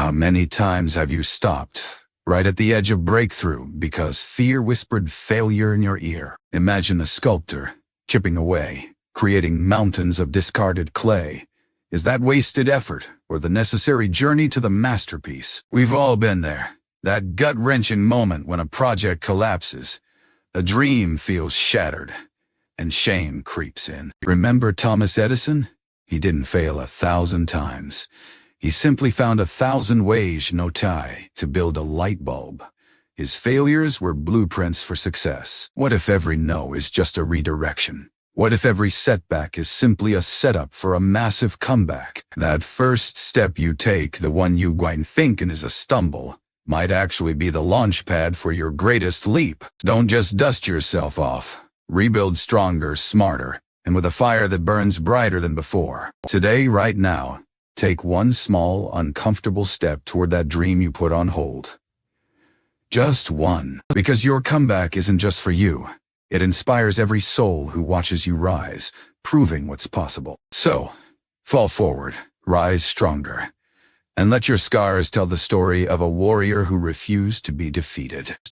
How many times have you stopped right at the edge of breakthrough because fear whispered failure in your ear? Imagine a sculptor chipping away, creating mountains of discarded clay. Is that wasted effort or the necessary journey to the masterpiece? We've all been there. That gut-wrenching moment when a project collapses, a dream feels shattered, and shame creeps in. Remember Thomas Edison? He didn't fail 1,000 times. He simply found 1,000 ways to build a light bulb. His failures were blueprints for success. What if every no is just a redirection? What if every setback is simply a setup for a massive comeback? That first step you take, the one you think is a stumble, might actually be the launch pad for your greatest leap. Don't just dust yourself off. Rebuild stronger, smarter, and with a fire that burns brighter than before. Today, right now, take one small, uncomfortable step toward that dream you put on hold. Just one. Because your comeback isn't just for you. It inspires every soul who watches you rise, proving what's possible. So, fall forward, rise stronger, and let your scars tell the story of a warrior who refused to be defeated.